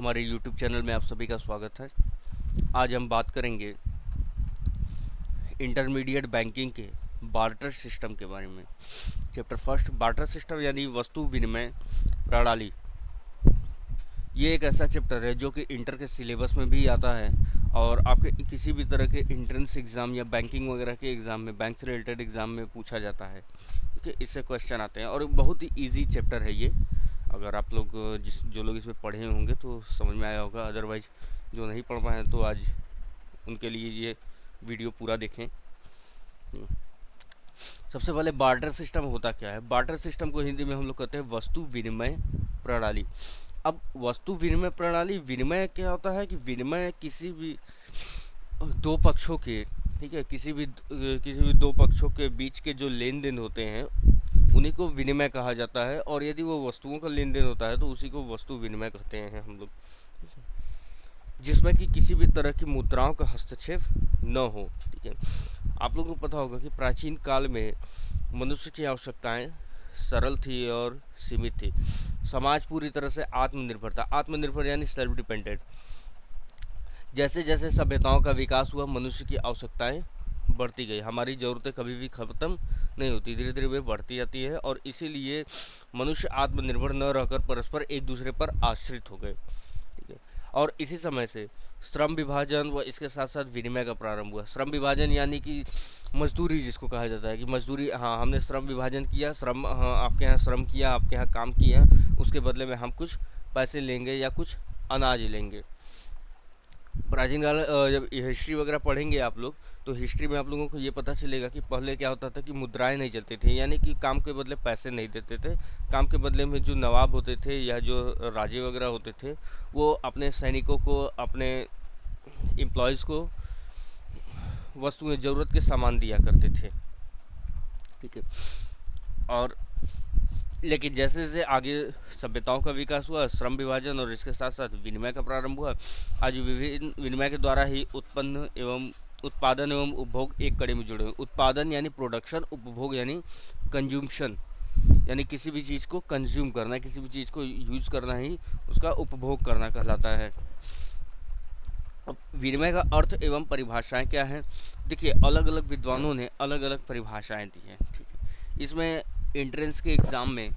हमारे YouTube channel में आप सभी का स्वागत है। आज हम बात करेंगे इंटरमीडिएट बैंकिंग के बार्टर सिस्टम के बारे में। चैप्टर फर्स्ट, बार्टर सिस्टम यानी वस्तु विनिमय प्रणाली। ये एक ऐसा चैप्टर है जो कि इंटर के सिलेबस में भी आता है और आपके किसी भी तरह के एंट्रेंस एग्ज़ाम या बैंकिंग वगैरह के एग्ज़ाम में, बैंक से रिलेटेड एग्ज़ाम में पूछा जाता है। ठीक है, इससे क्वेश्चन आते हैं और बहुत ही ईजी चैप्टर है ये। अगर आप लोग जो लोग इसमें पढ़े होंगे तो समझ में आया होगा, अदरवाइज जो नहीं पढ़ पाए तो आज उनके लिए ये वीडियो पूरा देखें। सबसे पहले बार्टर सिस्टम होता क्या है? बार्टर सिस्टम को हिंदी में हम लोग कहते हैं वस्तु विनिमय प्रणाली। अब वस्तु विनिमय प्रणाली, विनिमय क्या होता है कि विनिमय किसी भी दो पक्षों के, ठीक है, किसी भी दो पक्षों के बीच के जो लेन देन होते हैं उन्हीं को विनिमय कहा जाता है। और यदि वो वस्तुओं का लेन देन होता है तो उसी को वस्तु विनिमय कहते हैं हम लोग, जिसमें कि किसी भी तरह की मुद्राओं का हस्तक्षेप न हो। ठीक है, आप लोगों को पता होगा कि प्राचीन काल में मनुष्य की आवश्यकताएं सरल थी और सीमित थी। समाज पूरी तरह से आत्मनिर्भर था। आत्मनिर्भर यानी सेल्फ डिपेंडेंट। जैसे जैसे सभ्यताओं का विकास हुआ, मनुष्य की आवश्यकताएं बढ़ती गई। हमारी ज़रूरतें कभी भी ख़त्म नहीं होती, धीरे धीरे वे बढ़ती जाती है और इसीलिए मनुष्य आत्मनिर्भर न रहकर परस्पर एक दूसरे पर आश्रित हो गए। ठीक है, और इसी समय से श्रम विभाजन व इसके साथ साथ विनिमय का प्रारंभ हुआ। श्रम विभाजन यानी कि मजदूरी, जिसको कहा जाता है कि मजदूरी, हाँ हमने श्रम विभाजन किया, श्रम, हाँ आपके यहाँ श्रम किया, आपके यहाँ काम किया, उसके बदले में हम कुछ पैसे लेंगे या कुछ अनाज लेंगे। प्राचीन काल, जब हिस्ट्री वगैरह पढ़ेंगे आप लोग तो हिस्ट्री में आप लोगों को ये पता चलेगा कि पहले क्या होता था कि मुद्राएं नहीं चलती थी, यानी कि काम के बदले पैसे नहीं देते थे। काम के बदले में जो नवाब होते थे या जो राजे वगैरह होते थे वो अपने सैनिकों को, अपने एम्प्लॉयज़ को वस्तुएं, ज़रूरत के सामान दिया करते थे। ठीक है, और लेकिन जैसे जैसे आगे सभ्यताओं का विकास हुआ, श्रम विभाजन और इसके साथ साथ विनिमय का प्रारंभ हुआ। आज विभिन्न विनिमय के द्वारा ही उत्पादन एवं उपभोग एक कड़ी में जुड़े हुए। उत्पादन यानी प्रोडक्शन, उपभोग यानी कंज्यूमशन, यानी किसी भी चीज़ को कंज्यूम करना, किसी भी चीज़ को यूज करना ही उसका उपभोग करना कहलाता है। अब विनिमय का अर्थ एवं परिभाषाएं क्या हैं? देखिए, अलग अलग विद्वानों ने अलग अलग परिभाषाएं दी हैं। ठीक है, इसमें एंट्रेंस के एग्ज़ाम में,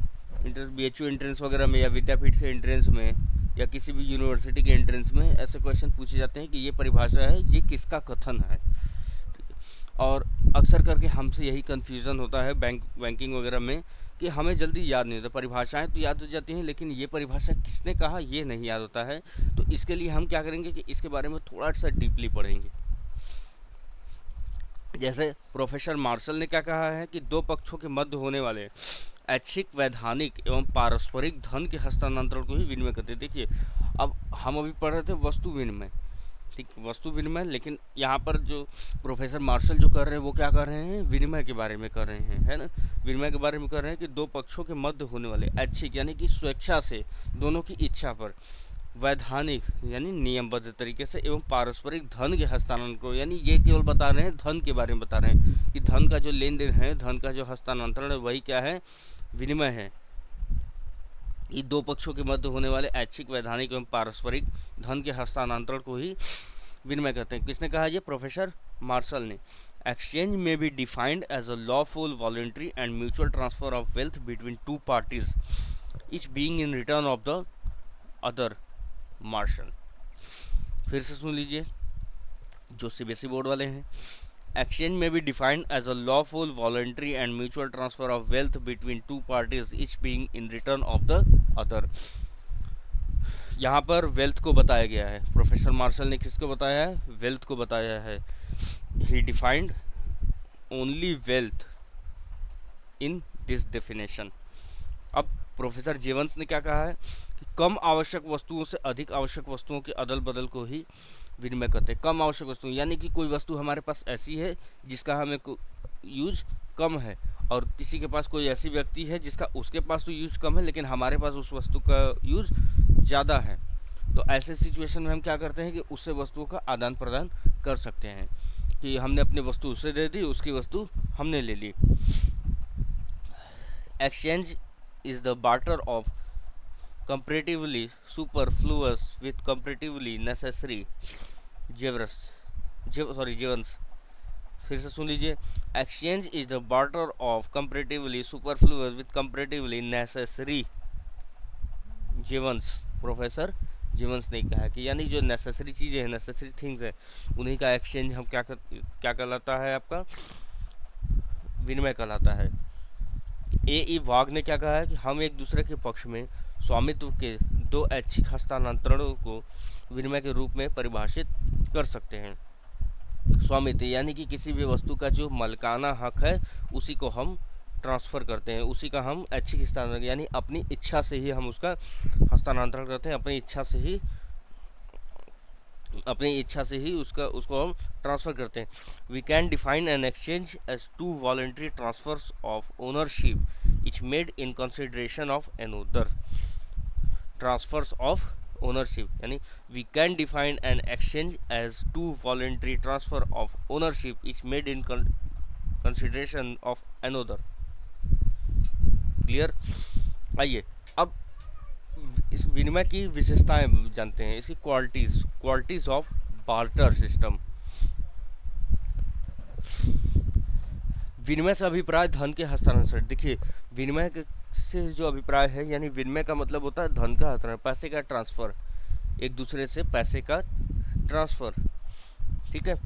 BHU एंट्रेंस वगैरह में या विद्यापीठ के एंट्रेंस में या किसी भी यूनिवर्सिटी के एंट्रेंस में ऐसे क्वेश्चन पूछे जाते हैं कि ये परिभाषा है, ये किसका कथन है। ठीक है, और अक्सर करके हमसे यही कन्फ्यूज़न होता है बैंकिंग वगैरह में कि हमें जल्दी याद नहीं होता। परिभाषाएं तो याद हो जाती हैं लेकिन ये परिभाषा किसने कहा ये नहीं याद होता है। तो इसके लिए हम क्या करेंगे कि इसके बारे में थोड़ा सा डीपली पढ़ेंगे। जैसे प्रोफेसर मार्शल ने क्या कहा है कि दो पक्षों के मध्य होने वाले ऐच्छिक, वैधानिक एवं पारस्परिक धन के हस्तांतरण को ही विनिमय कहते हैं। देखिए, अब हम अभी पढ़ रहे थे वस्तु विनिमय, ठीक, वस्तु विनिमय, लेकिन यहाँ पर जो प्रोफेसर मार्शल जो कर रहे हैं वो क्या कर रहे हैं? विनिमय के बारे में कर रहे हैं, है ना। विनिमय के बारे में कर रहे हैं कि दो पक्षों के मध्य होने वाले ऐच्छिक यानी कि स्वेच्छा से, दोनों की इच्छा पर, वैधानिक यानी नियमबद्ध तरीके से, एवं पारस्परिक धन के हस्तांतरण को, यानी ये केवल बता रहे हैं, धन के बारे में बता रहे हैं कि धन का जो लेन देन है, धन का जो हस्तांतरण है, वही क्या है? विनिमय है। ये दो पक्षों के मध्य होने वाले ऐच्छिक, वैधानिक एवं पारस्परिक धन के हस्तांतरण को ही विनिमय कहते हैं। किसने कहा? ये प्रोफेसर मार्शल ने। Exchange may be defined as a lawful, voluntary and mutual transfer of wealth between two parties, each being in return of the other. Marshall. फिर से सुन लीजिए जो सीबीएसई बोर्ड वाले हैं। Exchange may be defined as a lawful, voluntary and mutual transfer of wealth between two parties, each being in return of the other. यहाँ पर wealth को बताया गया है। प्रोफेसर मार्शल ने किसको बताया है? वेल्थ को बताया है। He defined only wealth in this definition. अब प्रोफेसर जेवंस ने क्या कहा है कि कम आवश्यक वस्तुओं से अधिक आवश्यक वस्तुओं के अदल बदल को ही विनिमय कहते हैं। कम आवश्यक वस्तु यानी कि कोई वस्तु हमारे पास ऐसी है जिसका हमें यूज कम है, और किसी के पास कोई ऐसी व्यक्ति है जिसका, उसके पास तो यूज कम है लेकिन हमारे पास उस वस्तु का यूज ज़्यादा है। तो ऐसे सिचुएशन में हम क्या करते हैं कि उससे वस्तुओं का आदान प्रदान कर सकते हैं कि हमने अपनी वस्तु उसे दे दी, उसकी वस्तु हमने ले ली। Exchange is the barter of comparatively superfluous with comparatively necessary Jevons Jevons. फिर से सुन लीजिए, exchange is the barter of comparatively superfluous with comparatively necessary Jevons. Professor Jevons ने कहा कि यानी जो नेसेसरी चीज़ें हैं, नेसेसरी थिंग्स हैं, उन्हीं का एक्सचेंज हम क्या कहलाता है, आपका विनिमय कहलाता है। ए वाघ ने क्या कहा है कि हम एक दूसरे के पक्ष में स्वामित्व के दो ऐच्छिक हस्तांतरणों को विनिमय के रूप में परिभाषित कर सकते हैं। स्वामित्व यानी कि किसी भी वस्तु का जो मालिकाना हक है उसी को हम ट्रांसफ़र करते हैं, उसी का हम ऐच्छिक हस्तांतरण यानी अपनी इच्छा से ही हम उसका हस्तांतरण करते हैं, अपनी इच्छा से ही उसको हम ट्रांसफ़र करते हैं। We can define an exchange as two voluntary transfers of ownership each made in consideration of another. Transfers of ownership यानी we can define an exchange as two voluntary transfer of ownership each made in consideration of another। Clear. आइए अब इस विनिमय की विशेषताएं जानते हैं, इसकी क्वालिटीज ऑफ बार्टर सिस्टम। विनिमय से अभिप्राय धन के हस्तांतरण। देखिए विनिमय से जो अभिप्राय है यानी विनिमय का मतलब होता है धन का हस्तांतरण, पैसे का ट्रांसफर, एक दूसरे से पैसे का ट्रांसफर, ठीक है।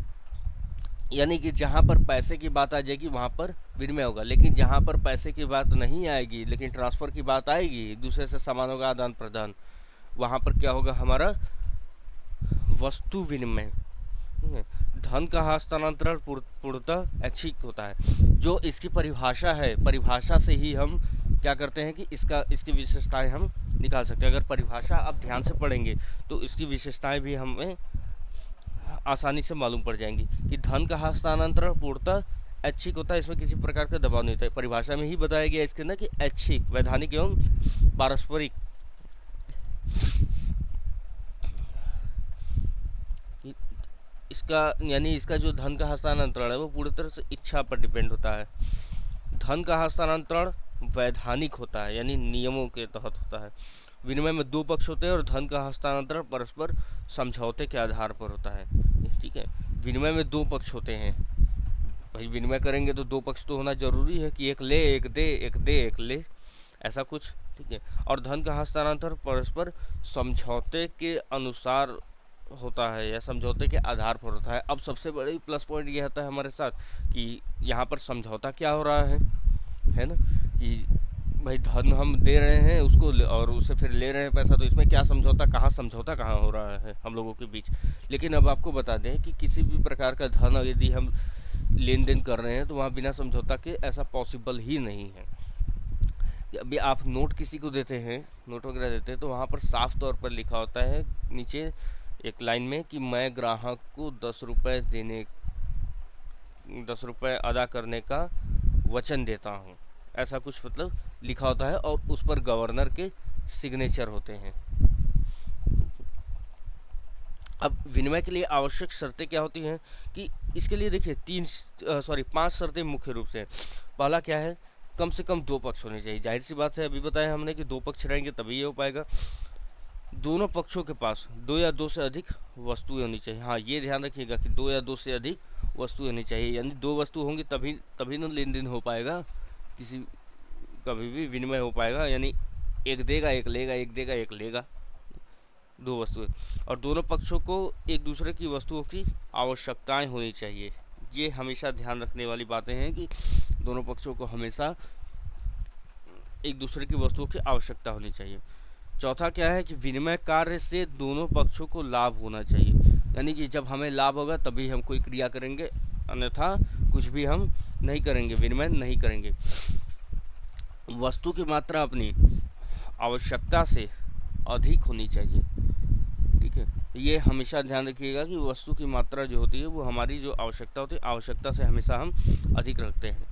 यानी कि जहाँ पर पैसे की बात आ जाएगी वहाँ पर विनिमय होगा, लेकिन जहाँ पर पैसे की बात नहीं आएगी लेकिन ट्रांसफर की बात आएगी, एक दूसरे से सामानों का आदान प्रदान, वहाँ पर क्या होगा, हमारा वस्तु विनिमय। धन का हस्तांतरण पूर्णतः ऐच्छिक होता है। जो इसकी परिभाषा है, परिभाषा से ही हम क्या करते हैं कि इसकी विशेषताएं हम निकाल सकते हैं। अगर परिभाषा आप ध्यान से पढ़ेंगे तो इसकी विशेषताएं भी हमें आसानी से मालूम पड़ जाएंगी कि धन का हस्तांतरण पूर्णतः ऐच्छिक होता है, इसमें किसी प्रकार का दबाव नहीं होता है। परिभाषा में ही बताया गया इसके अंदर कि ऐच्छिक, वैधानिक एवं पारस्परिक। इसका यानी इसका जो धन का हस्तांतरण है वो पूरी तरह से इच्छा पर डिपेंड होता है। धन का हस्तांतरण वैधानिक होता है यानी नियमों के तहत होता है। विनिमय में दो पक्ष होते हैं और धन का हस्तांतरण परस्पर समझौते के आधार पर होता है, ठीक है। विनिमय में दो पक्ष होते हैं, भाई विनिमय करेंगे तो दो पक्ष तो होना जरूरी है कि एक ले एक दे, एक दे एक ले, ऐसा कुछ, ठीक है। और धन का हस्तांतरण परस्पर समझौते के अनुसार होता है या समझौते के आधार पर होता है। अब सबसे बड़ी प्लस पॉइंट ये होता है हमारे साथ कि यहाँ पर समझौता क्या हो रहा है ना, कि भाई धन हम दे रहे हैं उसको और उससे फिर ले रहे हैं पैसा, तो इसमें क्या समझौता कहाँ हो रहा है हम लोगों के बीच। लेकिन अब आपको बता दें कि किसी भी प्रकार का धन यदि हम लेन देन कर रहे हैं तो वहाँ बिना समझौता के ऐसा पॉसिबल ही नहीं है। अभी आप नोट किसी को देते हैं, नोट वगैरह देते हैं, तो वहाँ पर साफ तौर पर लिखा होता है नीचे एक लाइन में कि मैं ग्राहक को 10 रुपये अदा करने का वचन देता हूँ, ऐसा कुछ मतलब लिखा होता है और उस पर गवर्नर के सिग्नेचर होते हैं। अब विनिमय के लिए आवश्यक शर्तें क्या होती हैं कि इसके लिए देखिए 5 शर्तें मुख्य रूप से। पहला क्या है, कम से कम दो पक्ष होने चाहिए। जाहिर सी बात है, अभी बताया हमने कि दो पक्ष रहेंगे तभी ये हो पाएगा। दोनों पक्षों के पास दो या दो से अधिक वस्तुएं होनी चाहिए। हाँ, ये ध्यान रखिएगा कि दो या दो से अधिक वस्तुएं होनी चाहिए, यानी दो वस्तु होंगी तभी ना लेन देन हो पाएगा, किसी कभी भी विनिमय हो पाएगा। यानी एक देगा एक लेगा, एक देगा एक लेगा, दो वस्तुएं। और दोनों पक्षों को एक दूसरे की वस्तुओं की आवश्यकताएं होनी चाहिए। ये हमेशा ध्यान रखने वाली बातें हैं कि दोनों पक्षों को हमेशा एक दूसरे की वस्तुओं की आवश्यकता होनी चाहिए। चौथा क्या है कि विनिमय कार्य से दोनों पक्षों को लाभ होना चाहिए, यानी कि जब हमें लाभ होगा तभी हम कोई क्रिया करेंगे, अन्यथा कुछ भी हम नहीं करेंगे, विनिमय नहीं करेंगे। वस्तु की मात्रा अपनी आवश्यकता से अधिक होनी चाहिए, ठीक है। ये हमेशा ध्यान रखिएगा कि वस्तु की मात्रा जो होती है वो हमारी जो आवश्यकता होती है, आवश्यकता से हमेशा हम अधिक रखते हैं,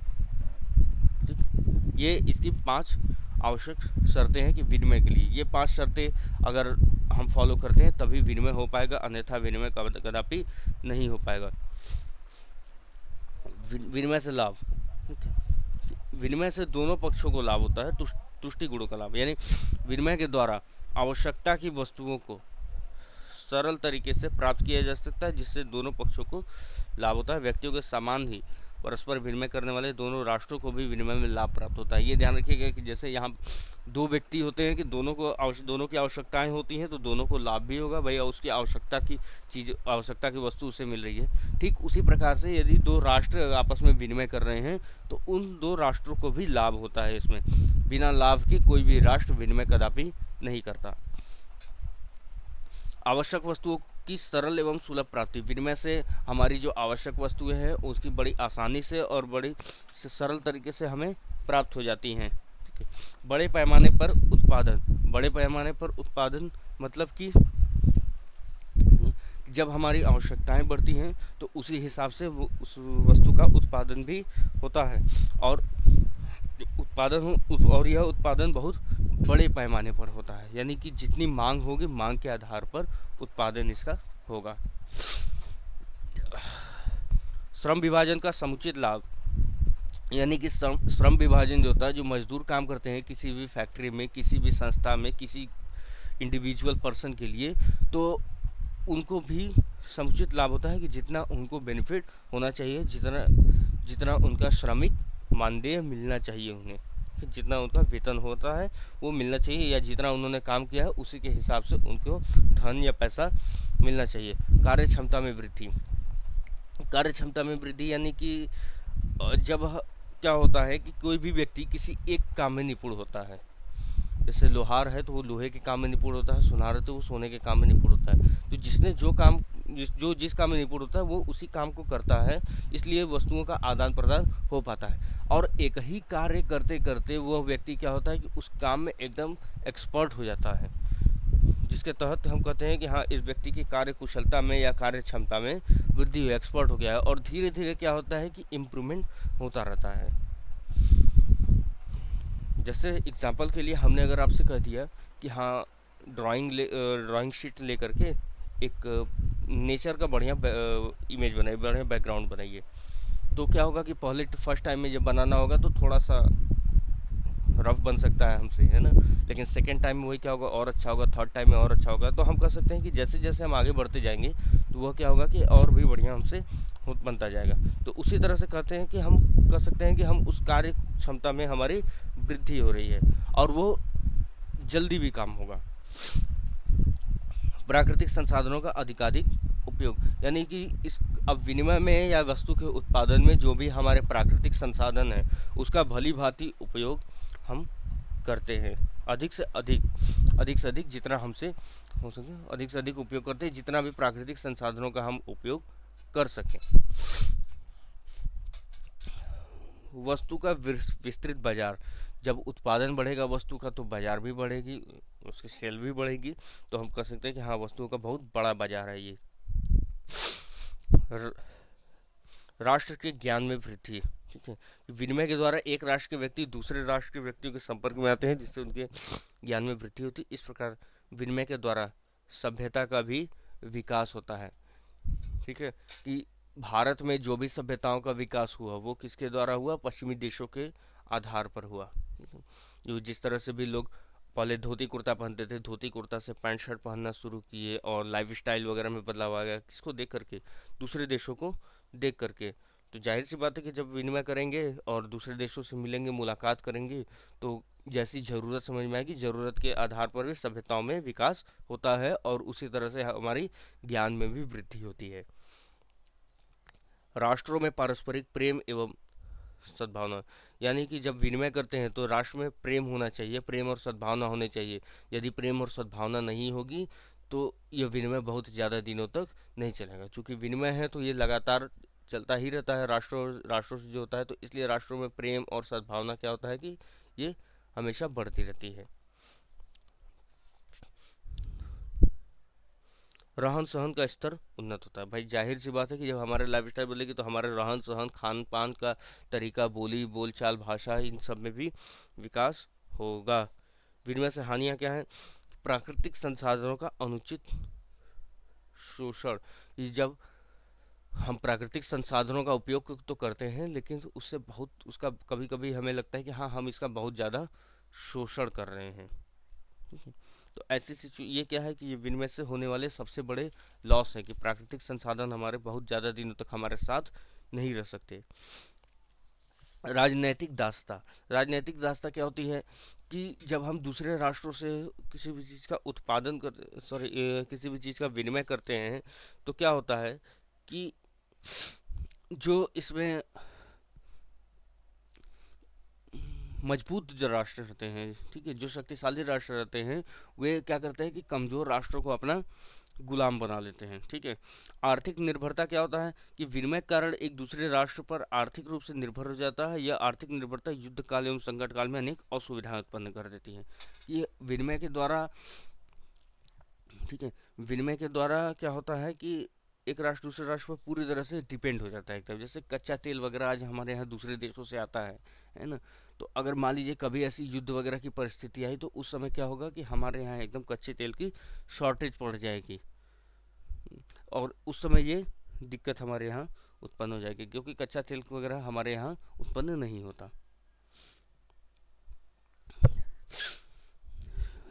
ठीक। ये इसकी 5 आवश्यक शर्तें हैं कि विनिमय के लिए। ये 5 शर्तें अगर हम फॉलो करते हैं तभी विनिमय हो पाएगा, अन्यथा विनिमय कदापि नहीं हो पाएगा। विनिमय से लाभ, ठीक है। विनिमय से दोनों पक्षों को लाभ होता है, तुष्टि गुणों का लाभ, यानी विनिमय के द्वारा आवश्यकता की वस्तुओं को सरल तरीके से प्राप्त किया जा सकता है, जिससे दोनों पक्षों को लाभ होता है। व्यक्तियों के समान ही परस्पर विनिमय करने वाले दोनों राष्ट्रों को भी विनिमय में लाभ प्राप्त होता है। ये ध्यान रखिएगा कि जैसे यहाँ दो व्यक्ति होते हैं कि दोनों की आवश्यकताएं होती हैं, तो दोनों को लाभ भी होगा भैया, उसकी आवश्यकता की वस्तु उसे मिल रही है। ठीक उसी प्रकार से यदि दो राष्ट्र आपस में विनिमय कर रहे हैं तो उन दो राष्ट्रों को भी लाभ होता है। इसमें बिना लाभ के कोई भी राष्ट्र विनिमय कदापि नहीं करता। आवश्यक वस्तुओं की सरल एवं सुलभ प्राप्ति, विनिमय से हमारी जो आवश्यक वस्तुएं हैं उसकी बड़ी आसानी से और बड़ी सरल तरीके से हमें प्राप्त हो जाती हैं। ठीक है। बड़े पैमाने पर उत्पादन मतलब कि जब हमारी आवश्यकताएं बढ़ती हैं तो उसी हिसाब से उस वस्तु का उत्पादन भी होता है, और यह उत्पादन बहुत बड़े पैमाने पर होता है, यानी कि जितनी मांग होगी मांग के आधार पर उत्पादन इसका होगा। श्रम विभाजन का समुचित लाभ, यानी कि श्रम विभाजन जो होता है, जो मजदूर काम करते हैं किसी भी फैक्ट्री में, किसी भी संस्था में, किसी इंडिविजुअल पर्सन के लिए, तो उनको भी समुचित लाभ होता है कि जितना उनको बेनिफिट होना चाहिए, जितना उनका श्रमिक मानदेय मिलना चाहिए उन्हें, जितना उनका वेतन होता है वो मिलना चाहिए, या जितना उन्होंने काम किया है उसी के हिसाब से उनको धन या पैसा मिलना चाहिए। कार्य क्षमता में वृद्धि यानी कि जब क्या होता है कि कोई भी व्यक्ति किसी एक काम में निपुण होता है, जैसे लोहार है तो वो लोहे के काम में निपुण होता है, सुनार है तो वो सोने के काम में निपुण होता है। तो जिसने जिस काम में निपुण होता है वो उसी काम को करता है, इसलिए वस्तुओं का आदान प्रदान हो पाता है। और एक ही कार्य करते करते वह व्यक्ति क्या होता है कि उस काम में एकदम एक्सपर्ट हो जाता है, जिसके तहत हम कहते हैं कि हाँ, इस व्यक्ति की कार्य कुशलता में या कार्य क्षमता में वृद्धि हुई, एक्सपर्ट हो गया है। और धीरे धीरे क्या होता है कि इम्प्रूवमेंट होता रहता है। जैसे एग्जाम्पल के लिए हमने अगर आपसे कह दिया कि हाँ, ड्राइंग शीट लेकर के एक नेचर का बढ़िया इमेज बनाइए, बढ़िया बैकग्राउंड बनाइए, तो क्या होगा कि पहले फर्स्ट टाइम में जब बनाना होगा तो थोड़ा सा रफ बन सकता है हमसे, है ना, लेकिन सेकेंड टाइम में वही क्या होगा, और अच्छा होगा, थर्ड टाइम में और अच्छा होगा। तो हम कह सकते हैं कि जैसे जैसे हम आगे बढ़ते जाएंगे तो वह क्या होगा कि और भी बढ़िया हमसे बनता जाएगा। तो उसी तरह से कहते हैं कि हम कह सकते हैं कि हम उस कार्य क्षमता में हमारी वृद्धि हो रही है और वो जल्दी भी काम होगा। प्राकृतिक संसाधनों का अधिकाधिक उपयोग, यानी कि इस अब विनिमय में या वस्तु के उत्पादन में जो भी हमारे प्राकृतिक संसाधन है उसका भली भांति उपयोग हम करते हैं, अधिक से अधिक जितना हमसे हो सके अधिक से अधिक उपयोग करते हैं, जितना भी प्राकृतिक संसाधनों का हम उपयोग कर सकें। वस्तु का विस्तृत बाजार, जब उत्पादन बढ़ेगा वस्तु का तो बाजार भी बढ़ेगी, उसकी सेल भी बढ़ेगी, तो हम कह सकते हैं कि हाँ, वस्तुओं का बहुत बड़ा बाजार है ये। राष्ट्र के ज्ञान में वृद्धि, ठीक है, विनिमय के द्वारा एक राष्ट्र के व्यक्ति दूसरे राष्ट्र के व्यक्तियों के संपर्क में आते हैं, जिससे उनके ज्ञान में वृद्धि होती है। इस प्रकार विनिमय के द्वारा सभ्यता का भी विकास होता है। ठीक है, कि भारत में जो भी सभ्यताओं का विकास हुआ वो किसके द्वारा हुआ, पश्चिमी देशों के आधार पर हुआ। जो जिस तरह से भी लोग पहले धोती कुर्ता पहनते थे, धोती कुर्ता से पैंट शर्ट पहनना शुरू किए और लाइफ स्टाइल वगैरह में बदलाव आ गया, किसको देख करके, दूसरे देशों को देख करके। तो जाहिर सी बात है कि जब विनिमय करेंगे और दूसरे देशों से मिलेंगे, मुलाकात करेंगे, तो जैसी ज़रूरत समझ में आएगी, ज़रूरत के आधार पर भी सभ्यताओं में विकास होता है और उसी तरह से हमारी ज्ञान में भी वृद्धि होती है। राष्ट्रों में पारस्परिक प्रेम एवं सद्भावना, यानी कि जब विनिमय करते हैं तो राष्ट्र में प्रेम होना चाहिए, प्रेम और सद्भावना होनी चाहिए। यदि प्रेम और सद्भावना नहीं होगी तो यह विनिमय बहुत ज़्यादा दिनों तक नहीं चलेगा। चूँकि विनिमय है तो ये लगातार चलता ही रहता है राष्ट्रों से जो होता है, तो इसलिए राष्ट्रों में प्रेम और सद्भावना क्या होता है कि ये हमेशा बढ़ती रहती है। रहन सहन का स्तर उन्नत होता है। भाई जाहिर सी बात है कि जब हमारे लाइफ स्टाइल बदलेगी तो हमारे रहन सहन, खान पान का तरीका, बोली बोलचाल, भाषा, इन सब में भी विकास होगा। विनिमय से हानियाँ क्या हैं, प्राकृतिक संसाधनों का अनुचित शोषण, कि जब हम प्राकृतिक संसाधनों का उपयोग तो करते हैं लेकिन उससे बहुत उसका कभी कभी हमें लगता है कि हाँ, हम इसका बहुत ज़्यादा शोषण कर रहे हैं। ठीक है। तो ऐसी ये क्या है कि ये विनिमय से होने वाले सबसे बड़े लॉस है कि प्राकृतिक संसाधन हमारे बहुत ज़्यादा दिनों तक हमारे साथ नहीं रह सकते। राजनैतिक दासता। राजनैतिक दासता क्या होती है कि जब हम दूसरे राष्ट्रों से किसी भी चीज़ का उत्पादन कर सॉरी किसी भी चीज़ का विनिमय करते हैं तो क्या होता है कि जो इसमें मजबूत जो राष्ट्र रहते हैं, ठीक है, जो शक्तिशाली राष्ट्र रहते हैं, वे क्या करते हैं कि कमजोर राष्ट्रों को अपना गुलाम बना लेते हैं। ठीक है। आर्थिक निर्भरता क्या होता है कि विनिमय के कारण एक दूसरे राष्ट्र पर आर्थिक रूप से निर्भर हो जाता है। यह आर्थिक निर्भरता युद्ध काल एवं संकट काल में अनेक असुविधाएं उत्पन्न कर देती है। ये विनिमय के द्वारा, ठीक है, विनिमय के द्वारा क्या होता है कि एक राष्ट्र दूसरे राष्ट्र पर पूरी तरह से डिपेंड हो जाता है। एकदम जैसे कच्चा तेल वगैरह आज हमारे यहाँ दूसरे देशों से आता है ना। तो अगर मान लीजिए कभी ऐसी युद्ध वगैरह की परिस्थिति आई तो उस समय क्या होगा कि हमारे यहाँ एकदम कच्चे तेल की शॉर्टेज पड़ जाएगी और उस समय ये दिक्कत हमारे यहाँ उत्पन्न हो जाएगी क्योंकि कच्चा तेल वगैरह हमारे यहाँ उत्पन्न नहीं होता।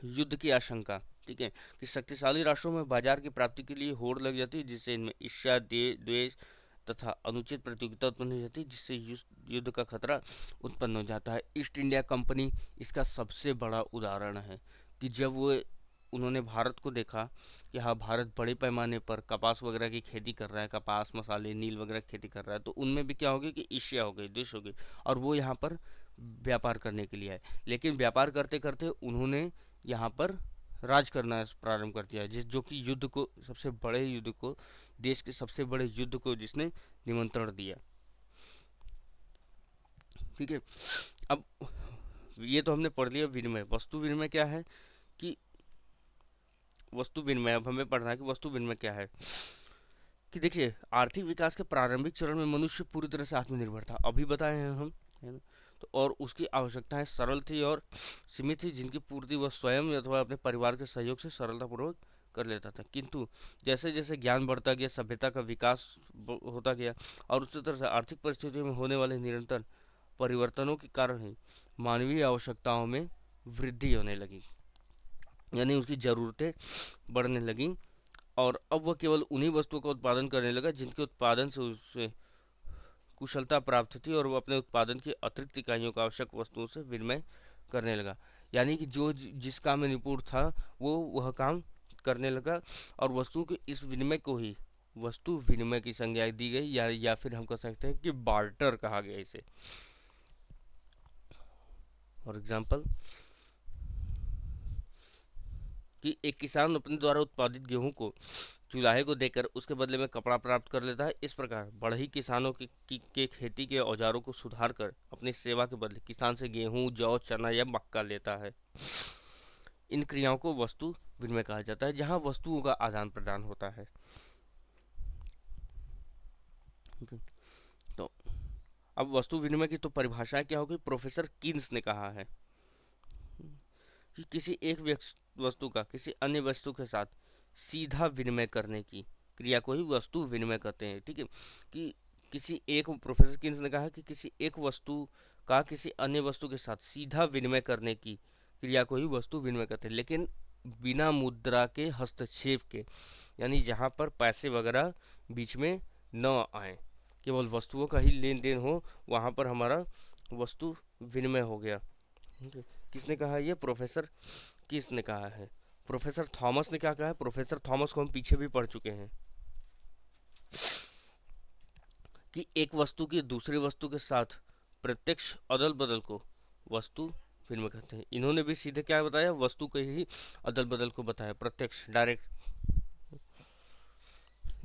युद्ध की आशंका, ठीक है, कि शक्तिशाली राष्ट्रों में बाजार की प्राप्ति के लिए होड़ लग जाती है जिससे इनमें ईर्ष्या, द्वेष तथा अनुचित प्रतियोगिता उत्पन्न हो जाती है जिससे युद्ध का खतरा उत्पन्न हो जाता है। ईस्ट इंडिया कंपनी इसका सबसे बड़ा उदाहरण है कि जब वो उन्होंने भारत को देखा कि हाँ भारत बड़े पैमाने पर कपास वगैरह की खेती कर रहा है, कपास मसाले नील वगैरह की खेती कर रहा है, तो उनमें भी क्या हो गया कि ईर्ष्या हो गई, द्वेष हो गई और वो यहाँ पर व्यापार करने के लिए आए। लेकिन व्यापार करते करते उन्होंने यहाँ पर राज करना प्रारंभ कर दिया जिस जो कि युद्ध को, सबसे बड़े युद्ध को, देश के सबसे बड़े युद्ध को जिसने निमंत्रण दिया। ठीक है। अब ये तो हमने पढ़ लिया विनिमय। वस्तु विनिमय क्या है कि वस्तु विनिमय, अब हमें पढ़ना है कि वस्तु विनिमय क्या है। कि देखिए आर्थिक विकास के प्रारंभिक चरण में मनुष्य पूरी तरह से आत्मनिर्भर था, अभी बताए हैं हम, है ना। तो और उसकी आवश्यकताएं सरल थी और सीमित थी जिनकी पूर्ति वह स्वयं अथवा अपने परिवार के सहयोग से सरलतापूर्वक कर लेता था। किंतु जैसे जैसे ज्ञान बढ़ता गया, सभ्यता का विकास होता गया और उसी तरह से आर्थिक परिस्थितियों में होने वाले निरंतर परिवर्तनों के कारण ही मानवीय आवश्यकताओं में वृद्धि होने लगी, यानी उसकी ज़रूरतें बढ़ने लगी और अब वह केवल उन्हीं वस्तुओं का उत्पादन करने लगा जिनके उत्पादन से उसे कुशलता प्राप्त थी और वो अपने उत्पादन की अतिरिक्त इकाइयों का आवश्यक वस्तुओं से विनिमय करने लगा। यानी कि जो जिस काम में निपुण था वो वह काम करने लगा और वस्तुओं के इस विनिमय को ही वस्तु विनिमय की संज्ञा दी गई या फिर हम कह सकते हैं कि बार्टर कहा गया इसे। फॉर एग्जाम्पल कि एक किसान अपने द्वारा उत्पादित गेहूं को चुलाहे को देकर उसके बदले में कपड़ा प्राप्त कर लेता है। इस प्रकार बढ़ई किसानों के खेती के औजारों को सुधार कर अपनी सेवा के बदले किसान से गेहूं, जौ, चना या मक्का लेता है। इन क्रियाओं को वस्तु विनिमय कहा जाता है जहां वस्तुओं का आदान प्रदान होता है। तो अब वस्तु विनिमय की तो परिभाषा क्या होगी, प्रोफेसर कीन्स ने कहा है कि किसी एक वस्तु का किसी अन्य वस्तु के साथ सीधा विनिमय करने की क्रिया को ही वस्तु विनिमय कहते हैं। ठीक है। कि किसी एक, प्रोफेसर किन्स ने कहा कि किसी एक वस्तु का किसी अन्य वस्तु के साथ सीधा विनिमय करने की क्रिया को ही वस्तु विनिमय कहते हैं, लेकिन बिना मुद्रा के हस्तक्षेप के, यानी जहाँ पर पैसे वगैरह बीच में न आए, केवल वस्तुओं का ही लेन देन हो, वहाँ पर हमारा वस्तु विनिमय हो गया। ठीक है। किसने कहा, ये प्रोफेसर किसने कहा है, प्रोफेसर थॉमस ने क्या कहा है। प्रोफेसर थॉमस को हम पीछे भी पढ़ चुके हैं कि एक वस्तु की दूसरी वस्तु के साथ प्रत्यक्ष अदल बदल को वस्तु विनिमय कहते हैं। इन्होंने भी सीधे क्या बताया, वस्तु के ही अदल बदल को बताया, प्रत्यक्ष, डायरेक्ट।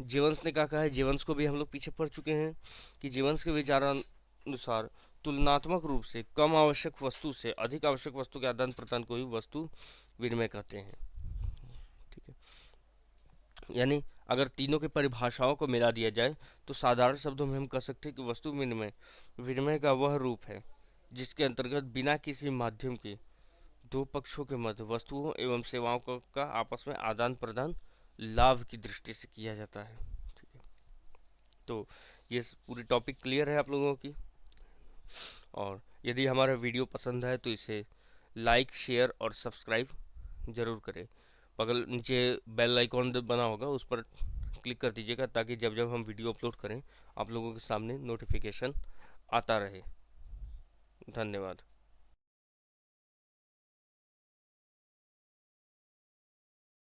जीवंस ने क्या कहा है, जीवंस को भी हम लोग पीछे पढ़ चुके हैं कि जीवंस के विचारानुसार तुलनात्मक रूप से कम आवश्यक वस्तु से अधिक आवश्यक वस्तु के आदान प्रदान को ही वस्तु विनिमय कहते हैं। ठीक है। यानी अगर तीनों की परिभाषाओं को मिला दिया जाए तो साधारण शब्दों में हम कह सकते हैं कि वस्तु विनिमय विनिमय का वह रूप है जिसके अंतर्गत बिना किसी माध्यम के दो पक्षों के मध्य वस्तुओं एवं सेवाओं का आपस में आदान प्रदान लाभ की दृष्टि से किया जाता है। ठीक है। तो ये पूरी टॉपिक क्लियर है आप लोगों की, और यदि हमारा वीडियो पसंद है तो इसे लाइक शेयर और सब्सक्राइब जरूर करें। बगल नीचे बेल आइकॉन बना होगा, उस पर क्लिक कर दीजिएगा ताकि जब जब हम वीडियो अपलोड करें आप लोगों के सामने नोटिफिकेशन आता रहे। धन्यवाद।